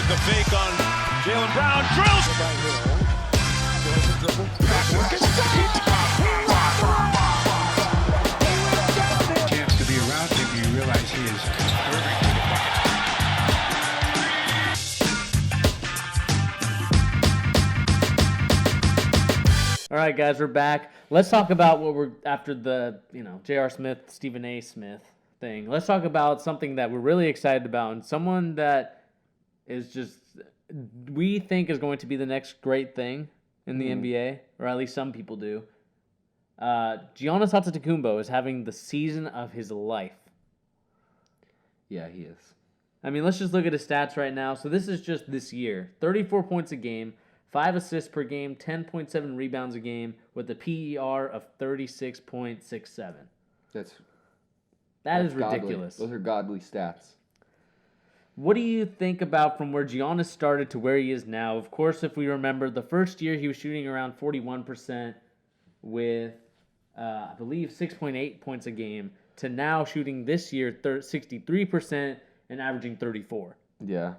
with the fake on Jaylen Brown. Drills. Chance to be around him, you realize he is perfect. All right, guys, we're back. Let's talk about what we're after the, J.R. Smith, Stephen A. Smith thing. Let's talk about something that we're really excited about and someone that is just we think is going to be the next great thing in the NBA, or at least some people do. Giannis Antetokounmpo is having the season of his life. Yeah, he is. I mean, let's just look at his stats right now. So this is just this year. 34 points a game, 5 assists per game, 10.7 rebounds a game, with a PER of 36.67. That is ridiculous. Those are godly stats. What do you think about from where Giannis started to where he is now? Of course, if we remember, the first year he was shooting around 41% with, I believe, 6.8 points a game, to now shooting this year 63% and averaging 34. Yeah.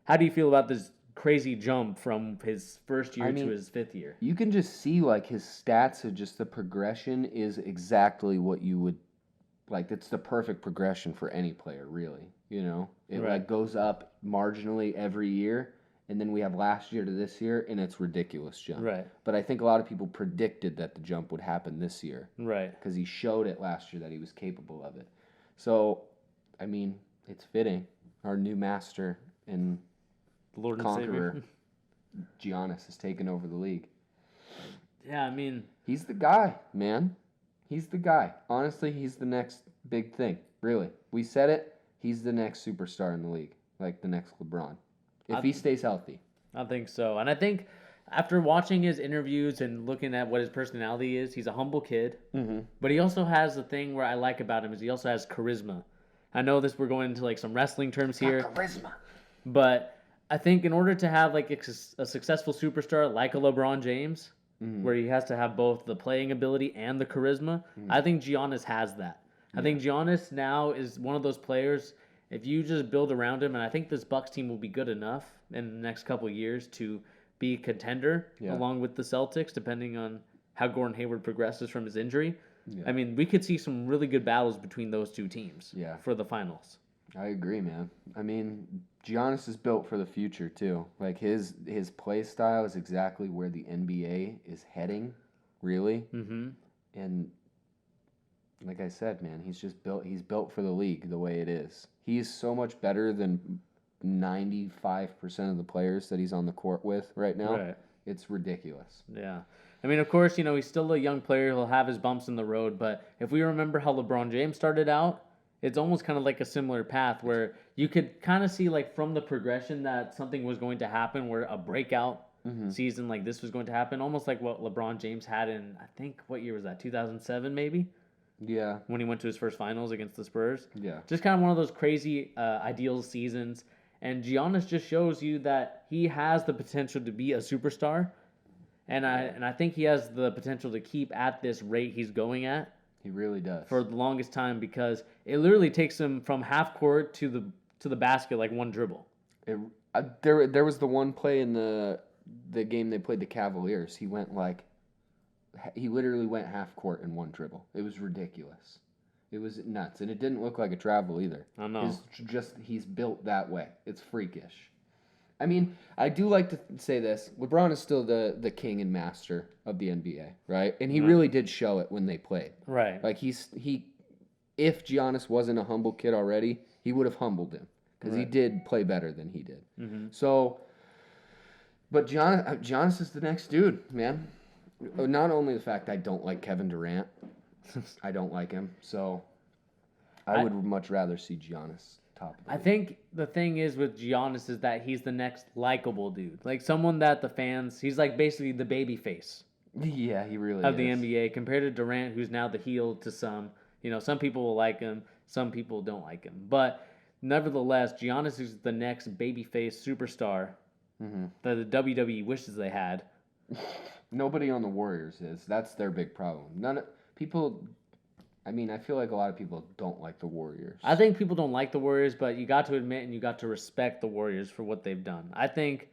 How do you feel about this crazy jump from his first year to his fifth year? You can just see, his stats of just the progression is exactly what you would, it's the perfect progression for any player, really. It goes up marginally every year, and then we have last year to this year, and it's ridiculous jump. Right. But I think a lot of people predicted that the jump would happen this year. Right. Because he showed it last year that he was capable of it. So, it's fitting. Our new master and Lord and conqueror, Savior. Giannis, has taken over the league. Yeah, He's the guy, man. He's the guy. Honestly, he's the next big thing. Really. We said it. He's the next superstar in the league. Like the next LeBron. If he stays healthy. I think so. And I think after watching his interviews and looking at what his personality is, he's a humble kid. Mm-hmm. But he also has the thing where I like about him is he also has charisma. I know we're going into some wrestling terms here. Charisma. But I think in order to have a successful superstar like a LeBron James, where he has to have both the playing ability and the charisma, I think Giannis has that. I think Giannis now is one of those players, if you just build around him, and I think this Bucks team will be good enough in the next couple of years to be a contender along with the Celtics, depending on how Gordon Hayward progresses from his injury. Yeah. We could see some really good battles between those two teams for the finals. I agree, man. Giannis is built for the future, too. His play style is exactly where the NBA is heading, really. Mm-hmm. And like I said, man, he's built for the league the way it is. He's so much better than 95% of the players that he's on the court with right now. Right. It's ridiculous. Yeah. Of course, he's still a young player. He'll have his bumps in the road. But if we remember how LeBron James started out, it's almost kind of like a similar path where you could kind of see from the progression that something was going to happen, where a breakout season like this was going to happen, almost like what LeBron James had in, I think, what year was that, 2007 maybe? Yeah. When he went to his first finals against the Spurs. Yeah. Just kind of one of those crazy ideal seasons. And Giannis just shows you that he has the potential to be a superstar. And I think he has the potential to keep at this rate he's going at. He really does. For the longest time, because it literally takes him from half court to the basket like one dribble. There was the one play in the game they played the Cavaliers. He literally went half court in one dribble. It was ridiculous. It was nuts, and it didn't look like a travel either. I know. He's built that way. It's freakish. I do like to say this. LeBron is still the king and master of the NBA, right? And he really did show it when they played. Right. If Giannis wasn't a humble kid already, he would have humbled him because he did play better than he did. Mm-hmm. So, but Giannis is the next dude, man. Not only the fact I don't like Kevin Durant, I don't like him, so I would much rather see Giannis. I think the thing is with Giannis is that he's the next likable dude. Someone that the fans, he's basically the baby face. Yeah, he really of the NBA compared to Durant, who's now the heel to some. Some people will like him, some people don't like him. But nevertheless, Giannis is the next babyface superstar that the WWE wishes they had. Nobody on the Warriors is. That's their big problem. People I mean, I feel like a lot of people don't like the Warriors. I think people don't like the Warriors, but you got to admit and you got to respect the Warriors for what they've done. I think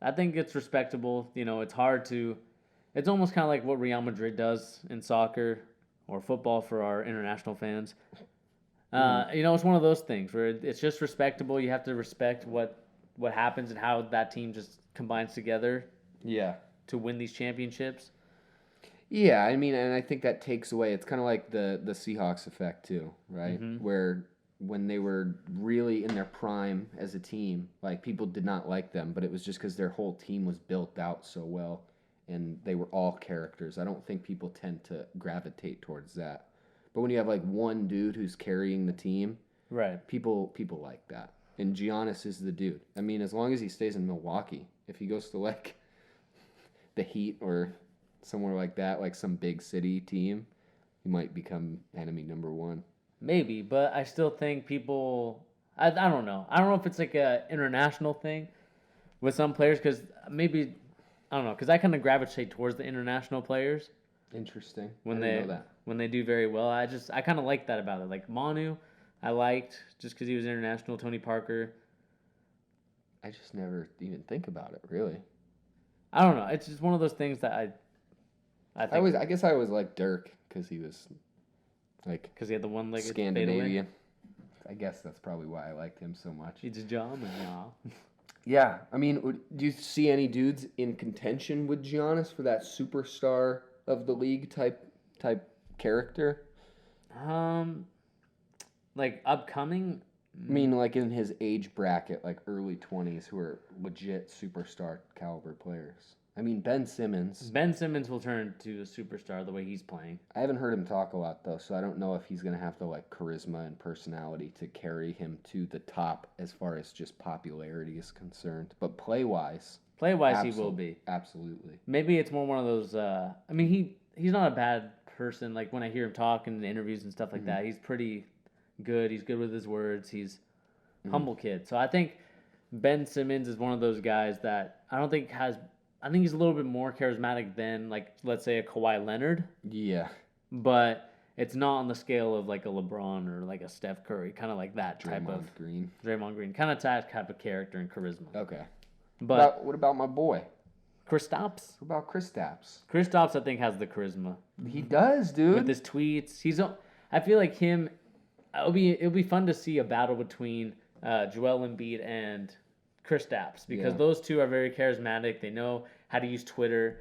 it's respectable. It's hard to. It's almost kind of like what Real Madrid does in soccer or football for our international fans. It's one of those things where it's just respectable. You have to respect what happens and how that team just combines together. Yeah. To win these championships. Yeah, I mean, and I think that takes away. It's kind of like the Seahawks effect too, right? Mm-hmm. Where when they were really in their prime as a team, like people did not like them, but it was just because their whole team was built out so well, and they were all characters. I don't think people tend to gravitate towards that. But when you have like one dude who's carrying the team, right? People like that. And Giannis is the dude. I mean, as long as he stays in Milwaukee, if he goes to like the Heat or somewhere like that, like some big city team, he might become enemy number one. Maybe, but I still think people. I don't know. I don't know if it's like a international thing with some players because maybe I don't know because I kind of gravitate towards the international players. Interesting. When I didn't know that. When they do very well, I kind of like that about it. Like Manu, I liked just because he was international. Tony Parker. I just never even think about it really. I don't know. It's just one of those things that I guess I always liked Dirk because he was like because he had the one-legged Scandinavian. I guess that's probably why I liked him so much. He's a German, yeah. Yeah, I mean, do you see any dudes in contention with Giannis for that superstar of the league type character? Like upcoming. I mean, like in his age bracket, like early 20s, who are legit superstar caliber players. I mean, Ben Simmons. Ben Simmons will turn to a superstar the way he's playing. I haven't heard him talk a lot, though, so I don't know if he's going to have the like charisma and personality to carry him to the top as far as just popularity is concerned. But play-wise, he will be. Absolutely. Maybe it's more one of those, I mean, he's not a bad person. Like, when I hear him talk in interviews and stuff like that, he's pretty good. He's good with his words. He's humble kid. So I think Ben Simmons is one of those guys that I think he's a little bit more charismatic than, like, let's say a Kawhi Leonard. Yeah. But it's not on the scale of, like, a LeBron or, like, a Steph Curry. Kind of like that type of... Draymond Green. Kind of that type of character and charisma. Okay. But what about my boy? Kristaps? What about Kristaps? Kristaps, I think, has the charisma. He does, dude. With his tweets. I feel like him... It'll be fun to see a battle between Joel Embiid and Kristaps because those two are very charismatic. They know how to use Twitter,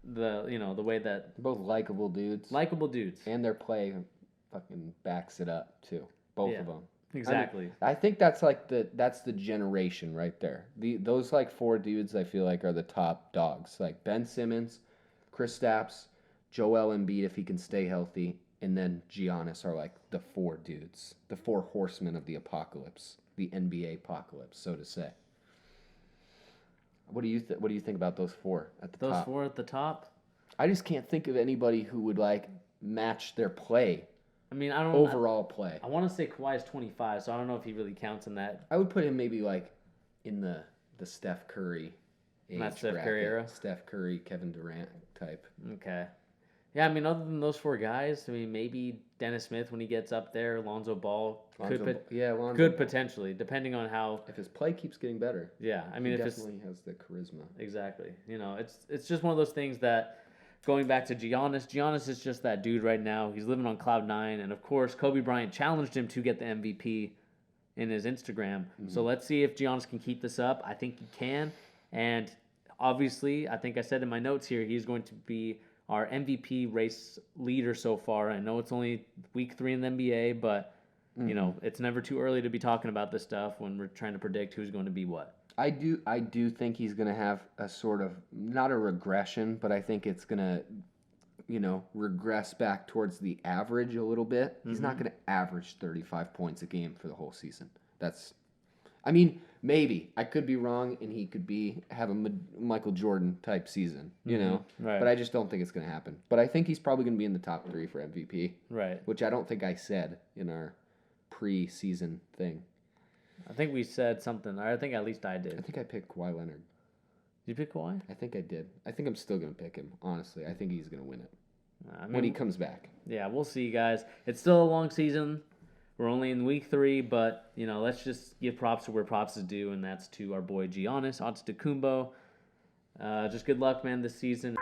the way that they're both likable dudes. And their play fucking backs it up too. Both of them. Exactly. I think that's like that's the generation right there. Those like four dudes I feel like are the top dogs. Like Ben Simmons, Kristaps, Joel Embiid if he can stay healthy, and then Giannis are like the four dudes, the four horsemen of the apocalypse, the NBA apocalypse, so to say. What do you think about those four at the top? Those four at the top? I just can't think of anybody who would like match their play. I mean, I don't overall play. I want to say Kawhi is 25, so I don't know if he really counts in that. I would put him maybe like in the Steph Curry age bracket. Steph Curry era? Steph Curry, Kevin Durant type. Okay. Yeah, I mean, other than those four guys, I mean, maybe Dennis Smith when he gets up there, Lonzo Ball could potentially, depending on how if his play keeps getting better. Yeah, I mean, he definitely has the charisma. Exactly. It's just one of those things that going back to Giannis is just that dude right now. He's living on cloud 9, and of course, Kobe Bryant challenged him to get the MVP in his Instagram. So let's see if Giannis can keep this up. I think he can, and obviously, I think I said in my notes here, he's going to be our MVP race leader so far. I know it's only week 3 in the NBA, but it's never too early to be talking about this stuff when we're trying to predict who's going to be what. I do think he's going to have a sort of not a regression, but I think it's going to regress back towards the average a little bit. He's not going to average 35 points a game for the whole season. Maybe I could be wrong, and he could have a Michael Jordan type season, Right. But I just don't think it's going to happen. But I think he's probably going to be in the top 3 for MVP, right? Which I don't think I said in our pre-season thing. I think we said something. I think at least I did. I think I picked Kawhi Leonard. Did you pick Kawhi? I think I did. I think I'm still going to pick him. Honestly, I think he's going to win it. when he comes back. Yeah, we'll see, guys. It's still a long season. We're only in week 3, but, let's just give props to where props is due, and that's to our boy Giannis Antetokounmpo. Just good luck, man, this season.